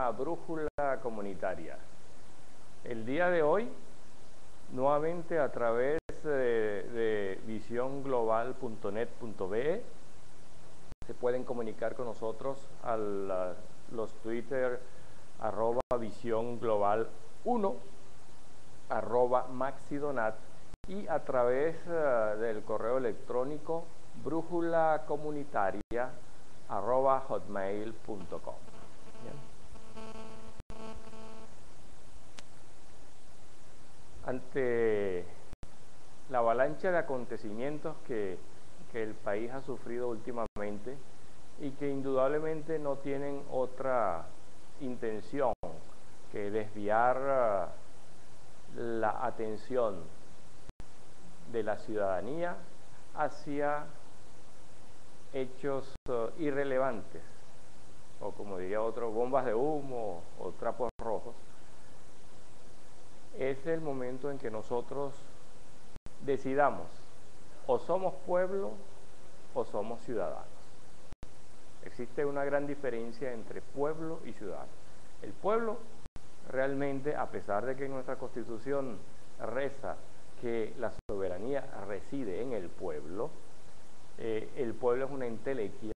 programa Brújula Comunitaria. El día de hoy, nuevamente a través de visionglobal.net.be, se pueden comunicar con nosotros a los Twitter @visionglobal1, @maxidonat, y a través del correo electrónico brújulacomunitaria@hotmail.com. Ante la avalancha de acontecimientos que el país ha sufrido últimamente y que indudablemente no tienen otra intención que desviar la atención de la ciudadanía hacia hechos irrelevantes, o como diría otro, bombas de humo o trapos rojos, es el momento en que nosotros decidamos: o somos pueblo o somos ciudadanos. Existe una gran diferencia entre pueblo y ciudadano. El pueblo realmente, a pesar de que nuestra Constitución reza que la soberanía reside en el pueblo es una entelequia,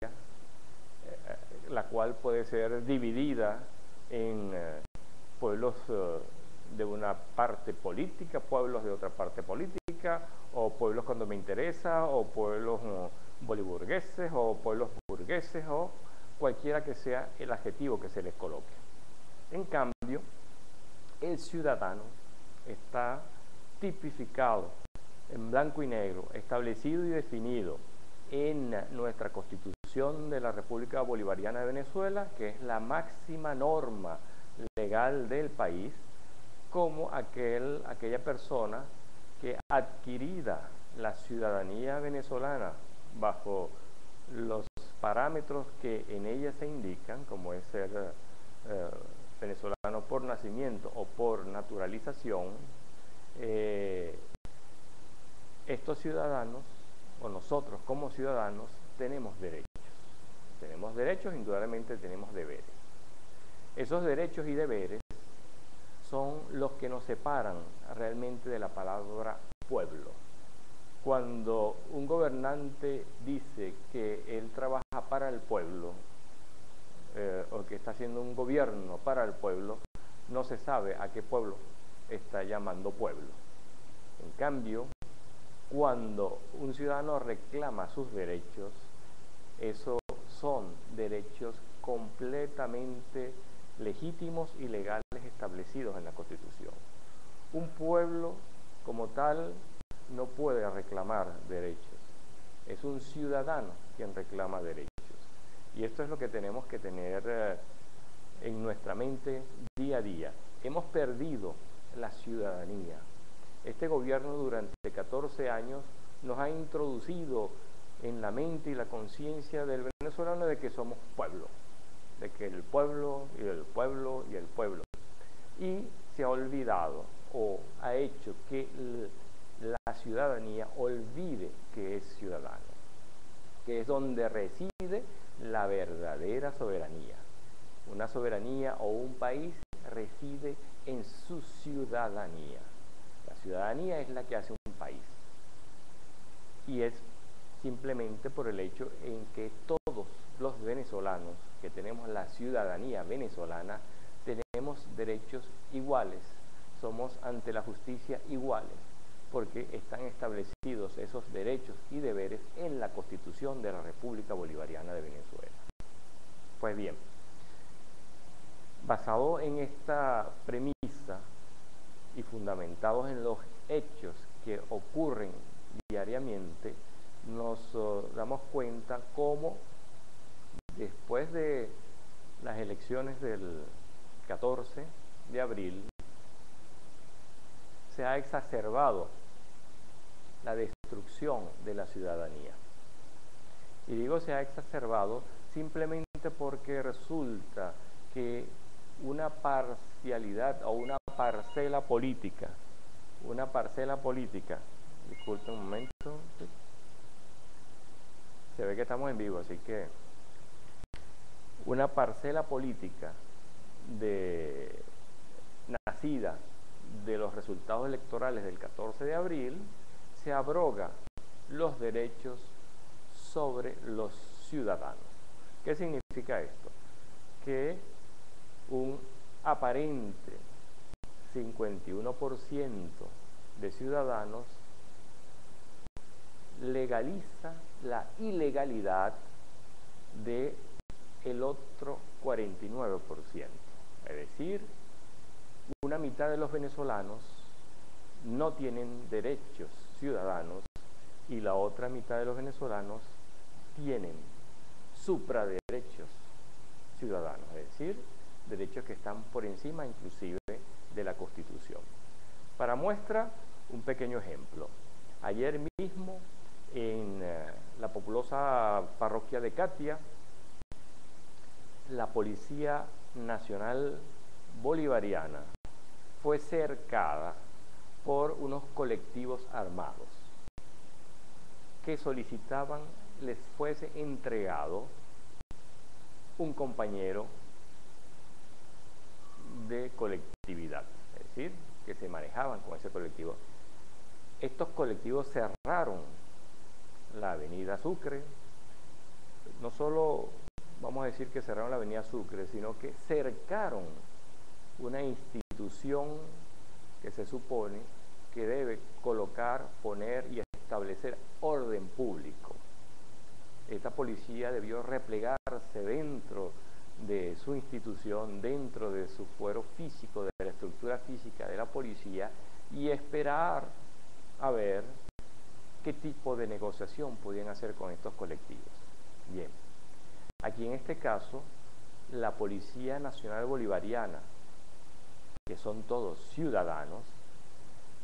la cual puede ser dividida en pueblos de una parte política, pueblos de otra parte política, o pueblos cuando me interesa, o pueblos boliburgueses, o pueblos burgueses, o cualquiera que sea el adjetivo que se les coloque. En cambio, el ciudadano está tipificado en blanco y negro, establecido y definido en nuestra Constitución de la República Bolivariana de Venezuela, que es la máxima legal del país, como aquella persona que, adquirida la ciudadanía venezolana bajo los parámetros que en ella se indican, como es ser venezolano por nacimiento o por naturalización, estos ciudadanos, o nosotros como ciudadanos, tenemos derechos. Tenemos derechos, indudablemente tenemos deberes. Esos derechos y deberes son los que nos separan realmente de la palabra pueblo. Cuando un gobernante dice que él trabaja para el pueblo, o que está haciendo un gobierno para el pueblo, no se sabe a qué pueblo está llamando pueblo. En cambio, cuando un ciudadano reclama sus derechos, esos son derechos completamente legítimos y legales establecidos en la Constitución. Un pueblo como tal no puede reclamar derechos, es un ciudadano quien reclama derechos. Y esto es lo que tenemos que tener en nuestra mente día a día. Hemos perdido la ciudadanía. Este gobierno durante 14 años nos ha introducido en la mente y la conciencia del venezolano de que somos pueblo, de que el pueblo y el pueblo y el pueblo. Y se ha olvidado, o ha hecho que la ciudadanía olvide que es ciudadano, que es donde reside la verdadera soberanía. Una soberanía o un país reside en su ciudadanía. La ciudadanía es la que hace un país. Y es simplemente por el hecho en que todos los venezolanos que tenemos la ciudadanía venezolana tenemos derechos iguales, somos ante la justicia iguales, porque están establecidos esos derechos y deberes en la Constitución de la República Bolivariana de Venezuela. Pues bien, basado en esta premisa y fundamentados en los hechos que ocurren diariamente, nos damos cuenta cómo después de las elecciones del 14 de abril se ha exacerbado la destrucción de la ciudadanía. Y digo se ha exacerbado simplemente porque resulta que una parcialidad o una parcela política, disculpen un momento, ¿sí? Se ve que estamos en vivo, así que una parcela política nacida de los resultados electorales del 14 de abril, se abroga los derechos sobre los ciudadanos. ¿Qué significa esto? Que un aparente 51% de ciudadanos legaliza la ilegalidad del otro 49%. Es decir, una mitad de los venezolanos no tienen derechos ciudadanos y la otra mitad de los venezolanos tienen supraderechos ciudadanos, es decir, derechos que están por encima inclusive de la Constitución. Para muestra, un pequeño ejemplo. Ayer mismo, en la populosa parroquia de Catia, la Policía Nacional Bolivariana fue cercada por unos colectivos armados que solicitaban les fuese entregado un compañero de colectividad, es decir, que se manejaban con ese colectivo. Estos colectivos cerraron la avenida Sucre, no solo vamos a decir que cerraron la avenida Sucre, sino que cercaron una institución que se supone que debe colocar, poner y establecer orden público. Esta policía debió replegarse dentro de su institución, dentro de su fuero físico, de la estructura física de la policía, y esperar a ver qué tipo de negociación podían hacer con estos colectivos. Bien, aquí en este caso, la Policía Nacional Bolivariana, que son todos ciudadanos,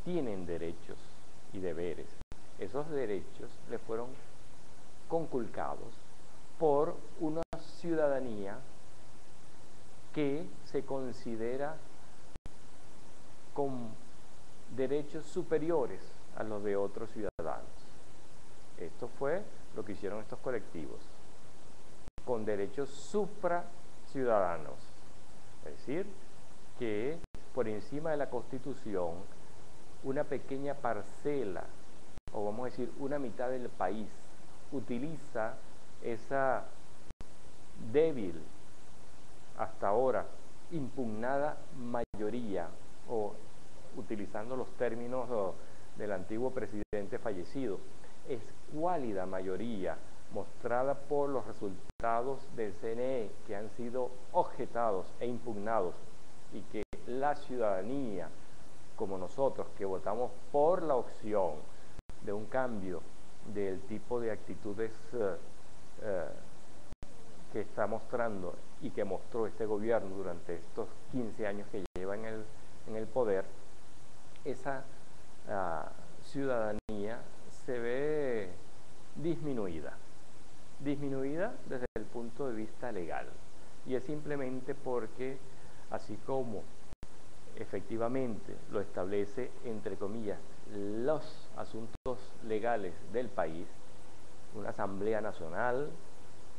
tienen derechos y deberes. Esos derechos les fueron conculcados por una ciudadanía que se considera con derechos superiores a los de otros ciudadanos. Esto fue lo que hicieron estos colectivos, con derechos supraciudadanos, es decir, que por encima de la Constitución, una pequeña parcela, o vamos a decir una mitad del país, utiliza esa débil, hasta ahora, impugnada mayoría, o utilizando los términos del antiguo presidente fallecido, escuálida mayoría mostrada por los resultados del CNE que han sido objetados e impugnados, y que la ciudadanía, como nosotros que votamos por la opción de un cambio del tipo de actitudes que está mostrando y que mostró este gobierno durante estos 15 años que lleva en el poder, esa ciudadanía se ve disminuida desde el punto de vista legal, y es simplemente porque, así como efectivamente lo establece, entre comillas, los asuntos legales del país, una Asamblea Nacional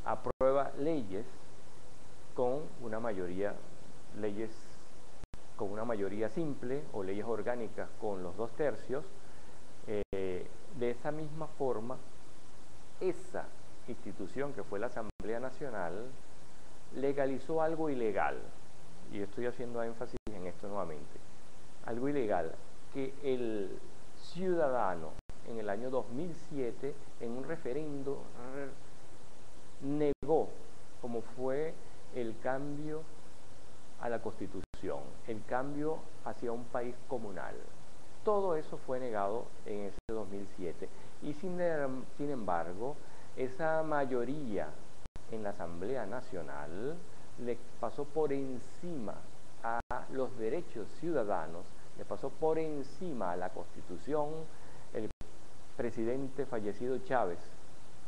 aprueba leyes con una mayoría, simple o leyes orgánicas con los 2/3. De esa misma forma, esa institución que fue la Asamblea Nacional legalizó algo ilegal, y estoy haciendo énfasis en esto nuevamente, algo ilegal que el ciudadano en el año 2007 en un referendo negó, como fue el cambio a la Constitución, el cambio hacia un país comunal. Todo eso fue negado en ese 2007, y sin embargo, esa mayoría en la Asamblea Nacional le pasó por encima a los derechos ciudadanos, le pasó por encima a la Constitución. El presidente fallecido Chávez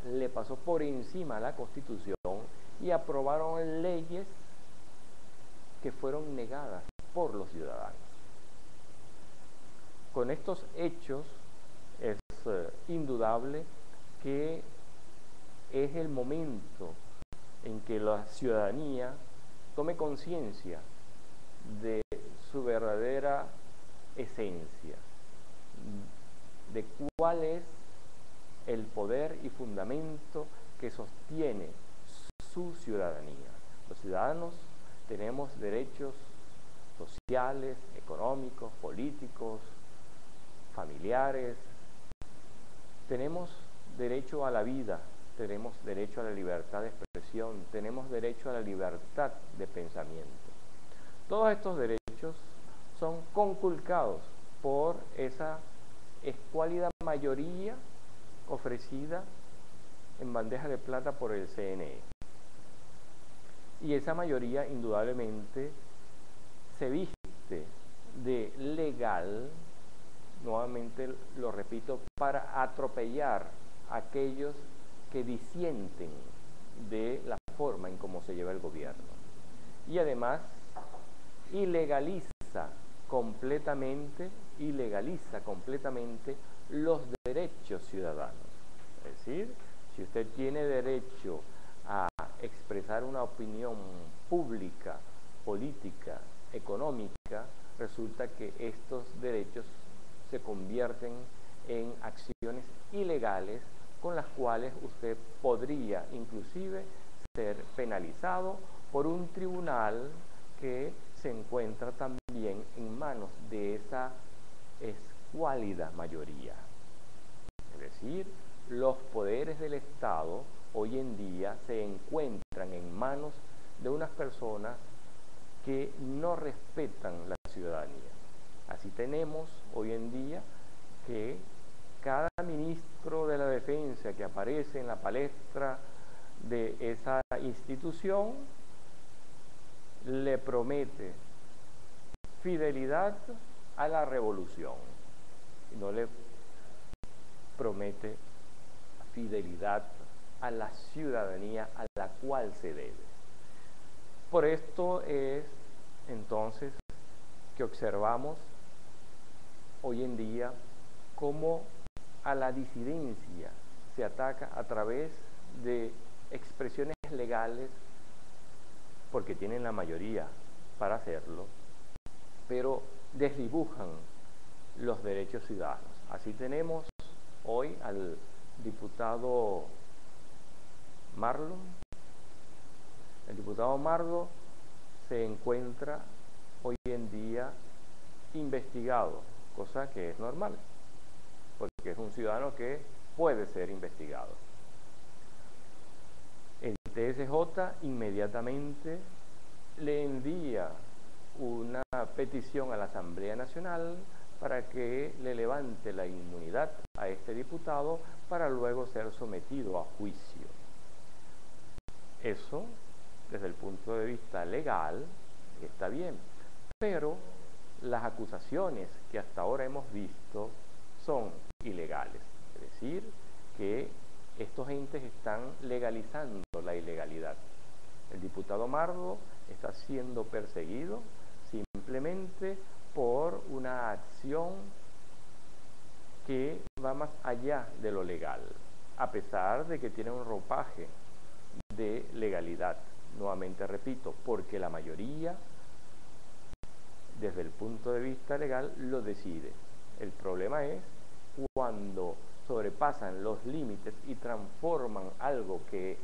le pasó por encima a la Constitución y aprobaron leyes que fueron negadas por los ciudadanos. Con estos hechos es indudable que es el momento en que la ciudadanía tome conciencia de su verdadera esencia, de cuál es el poder y fundamento que sostiene su ciudadanía. Los ciudadanos tenemos derechos sociales, económicos, políticos, familiares. Tenemos derecho a la vida, tenemos derecho a la libertad de expresión, tenemos derecho a la libertad de pensamiento. Todos estos derechos son conculcados por esa escuálida mayoría ofrecida en bandeja de plata por el CNE. Y esa mayoría indudablemente se viste de legal, nuevamente lo repito, para atropellar a aquellos que disienten de la forma en cómo se lleva el gobierno. Y además ilegaliza completamente los derechos ciudadanos. Es decir, si usted tiene derecho a expresar una opinión pública, política, económica, resulta que estos derechos se convierten en acciones ilegales con las cuales usted podría inclusive ser penalizado por un tribunal que se encuentra también en manos de esa escuálida mayoría. Es decir, los poderes del Estado hoy en día se encuentran en manos de unas personas que no respetan la ciudadanía. Así tenemos hoy en día que cada ministro de la Defensa que aparece en la palestra de esa institución le promete fidelidad a la revolución y no le promete fidelidad a la ciudadanía a la cual se debe. Por esto es entonces que observamos hoy en día cómo a la disidencia se ataca a través de expresiones legales, porque tienen la mayoría para hacerlo, pero desdibujan los derechos ciudadanos. Así tenemos hoy al diputado Marlon. El diputado Marlon se encuentra hoy en día investigado, cosa que es normal, porque es un ciudadano que puede ser investigado. El TSJ inmediatamente le envía una petición a la Asamblea Nacional para que le levante la inmunidad a este diputado para luego ser sometido a juicio. Eso, desde el punto de vista legal, está bien, pero las acusaciones que hasta ahora hemos visto son ilegales, es decir, que estos entes están legalizando la ilegalidad. El diputado Mardo está siendo perseguido simplemente por una acción que va más allá de lo legal, a pesar de que tiene un ropaje de legalidad. Nuevamente repito, porque la mayoría, desde el punto de vista legal, lo decide. El problema es cuando sobrepasan los límites y transforman algo que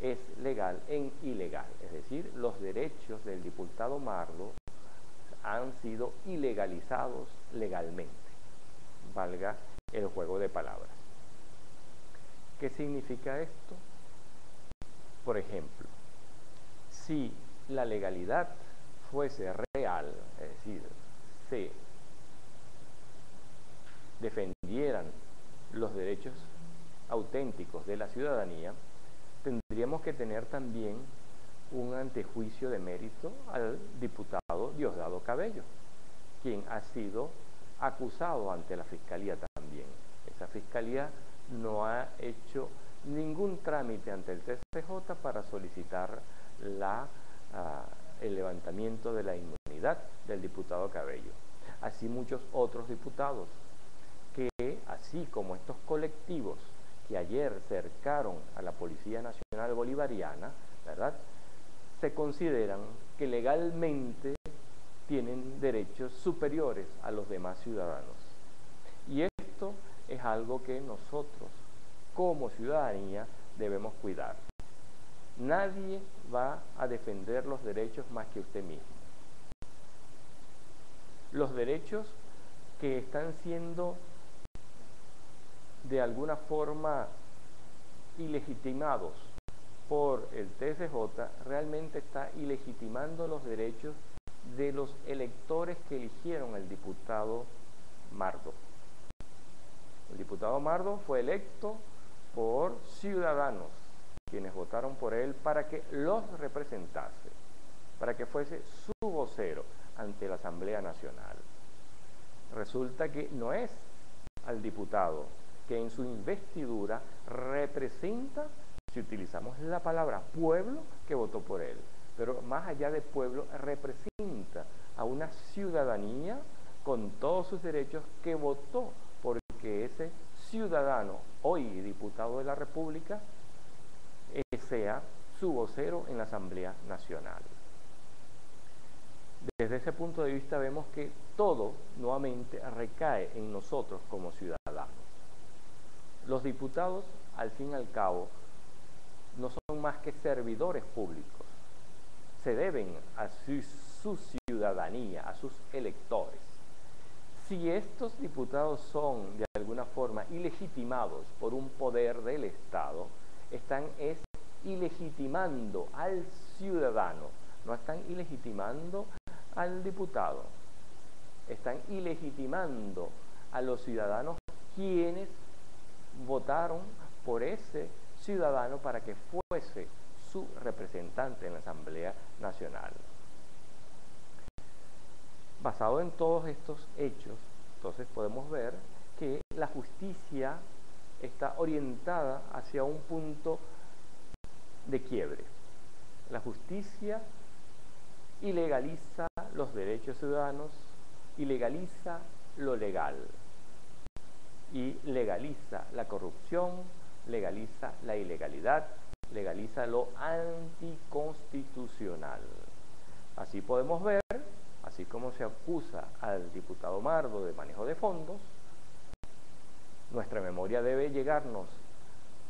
es legal en ilegal. Es decir, los derechos del diputado Mardo han sido ilegalizados legalmente. Valga el juego de palabras. ¿Qué significa esto? Por ejemplo, si la legalidad fuese real, es decir, se defendieran los derechos auténticos de la ciudadanía, tendríamos que tener también un antejuicio de mérito al diputado Diosdado Cabello, quien ha sido acusado ante la Fiscalía también. Esa Fiscalía no ha hecho ningún trámite ante el TSJ para solicitar el levantamiento de la inmunidad del diputado Cabello. Así muchos otros diputados que, así como estos colectivos que ayer cercaron a la Policía Nacional Bolivariana, ¿verdad?, se consideran que legalmente superiores a los demás ciudadanos. Y esto es algo que nosotros, como ciudadanía, debemos cuidar. Nadie va a defender los derechos más que usted mismo. Los derechos que están siendo de alguna forma ilegitimados por el TSJ realmente está ilegitimando los derechos de los electores que eligieron al diputado Mardo. El diputado Mardo fue electo por ciudadanos, quienes votaron por él para que los representase, para que fuese su vocero ante la Asamblea Nacional. Resulta que no es al diputado que en su investidura representa, si utilizamos la palabra pueblo, que votó por él, pero más allá de pueblo, representa a una ciudadanía con todos sus derechos que votó porque ese ciudadano, hoy diputado de la República, sea su vocero en la Asamblea Nacional. Desde ese punto de vista vemos que todo nuevamente recae en nosotros como ciudadanos. Los diputados, al fin y al cabo, no son más que servidores públicos. Se deben a su ciudadanía, a sus electores. Si estos diputados son de alguna forma ilegitimados por un poder del Estado, están ilegitimando al ciudadano, no están ilegitimando al diputado, están ilegitimando a los ciudadanos quienes votaron por ese ciudadano para que fuese su representante en la Asamblea Nacional. Basado en todos estos hechos, entonces podemos ver que la justicia está orientada hacia un punto de quiebre. La justicia ilegaliza los derechos ciudadanos, ilegaliza lo legal y legaliza la corrupción, legaliza la ilegalidad, legaliza lo anticonstitucional. Así podemos ver, así como se acusa al diputado Mardo de manejo de fondos, nuestra memoria debe llegarnos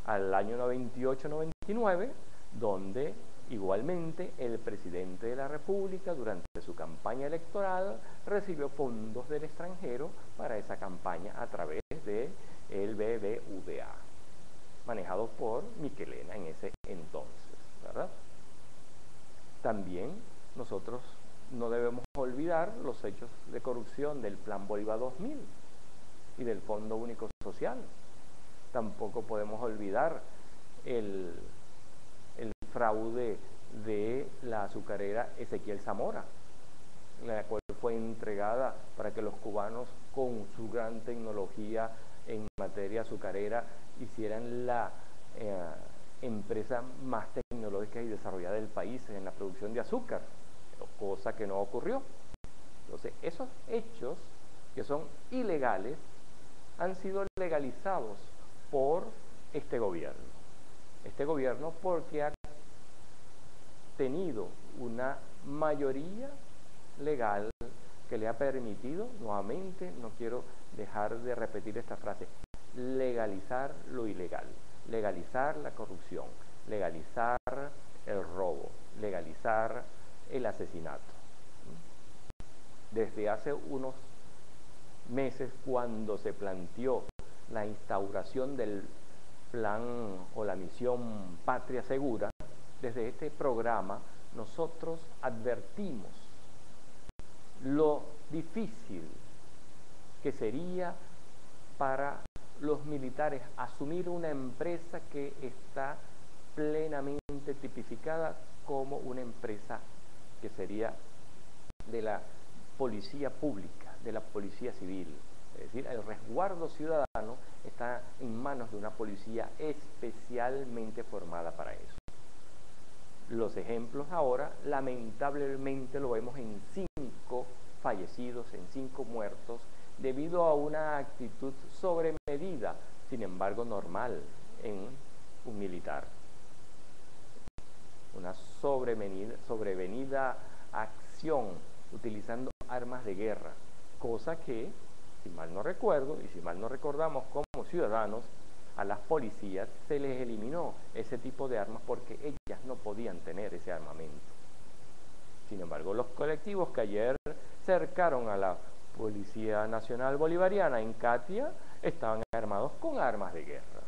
al año 98-99, donde igualmente el presidente de la República durante su campaña electoral recibió fondos del extranjero para esa campaña a través del BBVA, manejado por Michelena en ese entonces, ¿verdad? También nosotros no debemos olvidar los hechos de corrupción del Plan Bolívar 2000 y del Fondo Único Social. Tampoco podemos olvidar el fraude de la azucarera Ezequiel Zamora, la cual fue entregada para que los cubanos, con su gran tecnología en materia azucarera, hicieran la empresa más tecnológica y desarrollada del país en la producción de azúcar, cosa que no ocurrió. Entonces, esos hechos que son ilegales han sido legalizados por este gobierno. Este gobierno porque ha tenido una mayoría legal que le ha permitido, nuevamente, no quiero dejar de repetir esta frase, legalizar lo ilegal, legalizar la corrupción, legalizar el robo, legalizar el asesinato. Desde hace unos meses, cuando se planteó la instauración del plan o la misión Patria Segura, desde este programa nosotros advertimos lo difícil que sería para los militares asumir una empresa que está plenamente tipificada como una empresa que sería de la policía pública, de la policía civil. Es decir, el resguardo ciudadano está en manos de una policía especialmente formada para eso. Los ejemplos ahora, lamentablemente, lo vemos en 5 fallecidos, en 5 muertos, debido a una actitud sobremedida, sin embargo normal, en un militar. Una sobrevenida acción, utilizando armas de guerra, cosa que, si mal no recuerdo y si mal no recordamos como ciudadanos, a las policías se les eliminó ese tipo de armas porque ellas no podían tener ese armamento. Sin embargo, los colectivos que ayer cercaron a la Policía Nacional Bolivariana en Catia estaban armados con armas de guerra.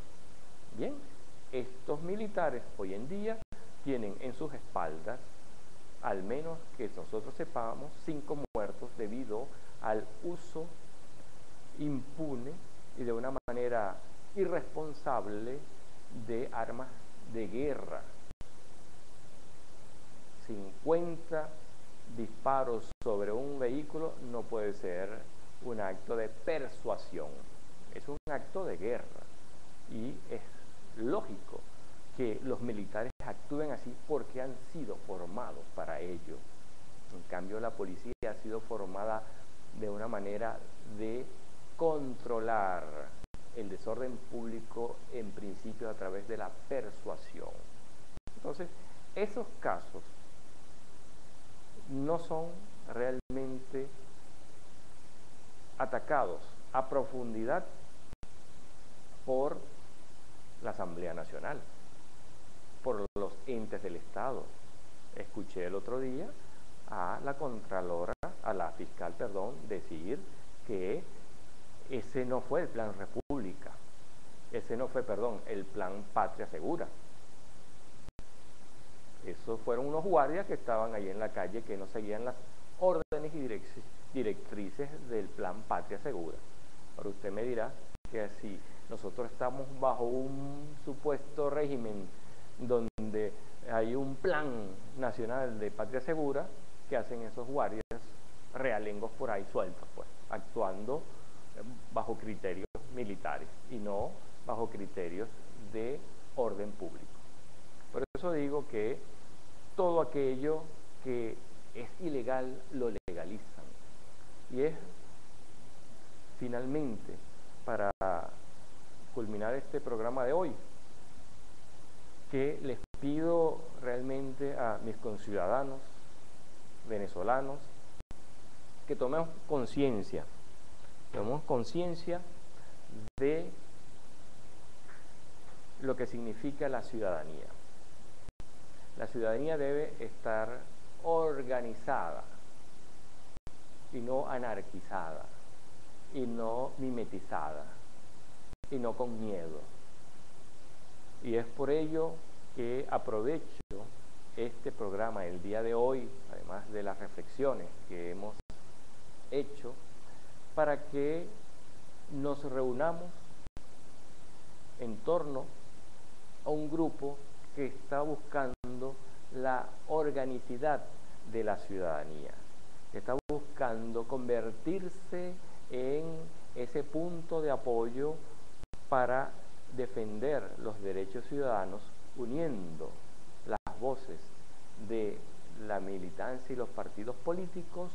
Bien, estos militares hoy en día tienen en sus espaldas, al menos que nosotros sepamos, 5 muertos debido al uso impune y de una manera irresponsable de armas de guerra. 50 disparos sobre un vehículo no puede ser un acto de persuasión, es un acto de guerra y es lógico que los militares actúen así porque han sido formados para ello. En cambio, la policía ha sido formada de una manera de controlar el desorden público en principio a través de la persuasión. Entonces, esos casos no son realmente atacados a profundidad por la Asamblea Nacional, por los entes del Estado. Escuché el otro día a la Contralora, a la Fiscal, perdón, decir que ese no fue el Plan República, ese no fue, perdón, el Plan Patria Segura. Esos fueron unos guardias que estaban ahí en la calle que no seguían las órdenes y directrices del Plan Patria Segura. Ahora usted me dirá que si nosotros estamos bajo un supuesto régimen donde hay un plan nacional de patria segura, ¿qué hacen esos guardias realengos por ahí sueltos, pues, actuando bajo criterios militares y no bajo criterios de orden público? Por eso digo que todo aquello que es ilegal lo legalizan. Y es finalmente, para culminar este programa de hoy, que les pido realmente a mis conciudadanos venezolanos que tomemos conciencia de lo que significa la ciudadanía. La ciudadanía debe estar organizada y no anarquizada y no mimetizada y no con miedo. Y es por ello que aprovecho este programa el día de hoy, además de las reflexiones que hemos hecho, para que nos reunamos en torno a un grupo que está buscando la organicidad de la ciudadanía, que está buscando convertirse en ese punto de apoyo para defender los derechos ciudadanos, uniendo las voces de la militancia y los partidos políticos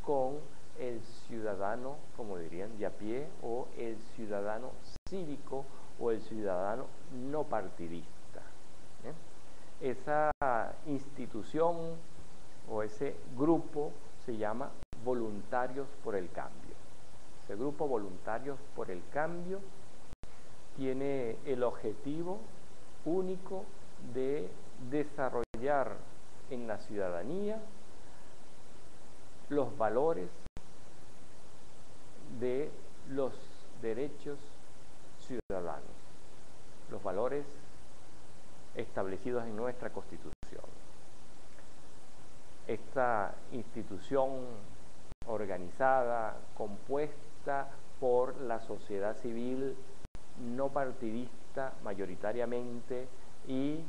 con el ciudadano, como dirían, de a pie, o el ciudadano cívico o el ciudadano no partidista. Esa institución o ese grupo se llama Voluntarios por el Cambio. Ese grupo Voluntarios por el Cambio tiene el objetivo único de desarrollar en la ciudadanía los valores de los derechos ciudadanos, los valores establecidos en nuestra Constitución. Esta institución organizada, compuesta por la sociedad civil no partidista mayoritariamente y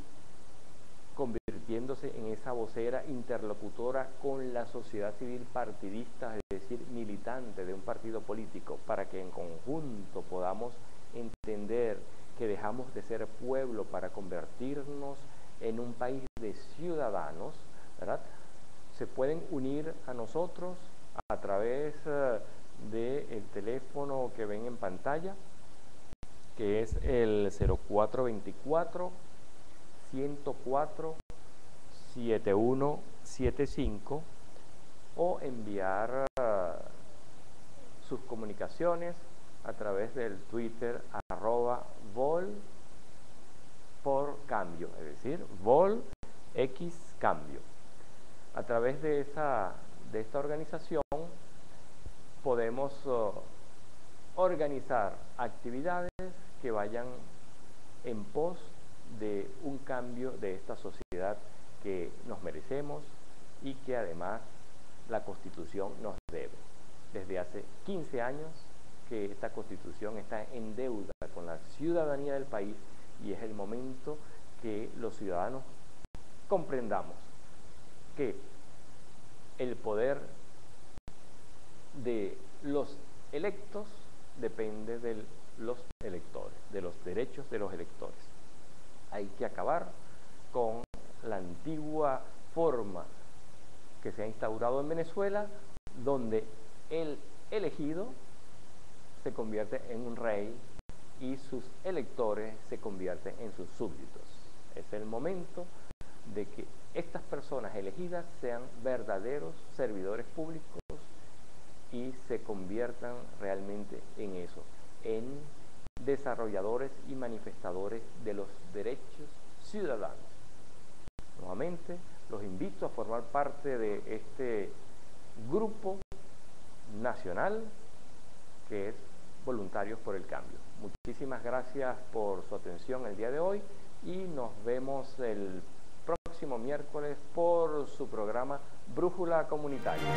convirtiéndose en esa vocera interlocutora con la sociedad civil partidista, es decir, militante de un partido político, para que en conjunto podamos entender que dejamos de ser pueblo para convertirnos en un país de ciudadanos, ¿verdad? Se pueden unir a nosotros a través del teléfono que ven en pantalla, que es el 0424 104 7175, o enviar sus comunicaciones a través del Twitter @volporcambio, es decir, volxcambio. A través de esta organización podemos organizar actividades que vayan en pos de un cambio de esta sociedad que nos merecemos y que además la Constitución nos debe. Desde hace 15 años que esta Constitución está en deuda con la ciudadanía del país y es el momento que los ciudadanos comprendamos que el poder de los electos depende de los electores, de los derechos de los electores. Hay que acabar con la antigua forma que se ha instaurado en Venezuela, donde el elegido se convierte en un rey y sus electores se convierten en sus súbditos. Es el momento de que estas personas elegidas sean verdaderos servidores públicos y se conviertan realmente en eso, en desarrolladores y manifestadores de los derechos ciudadanos. Nuevamente, los invito a formar parte de este grupo nacional que es Voluntarios por el Cambio. Muchísimas gracias por su atención el día de hoy y nos vemos el próximo miércoles por su programa Brújula Comunitaria.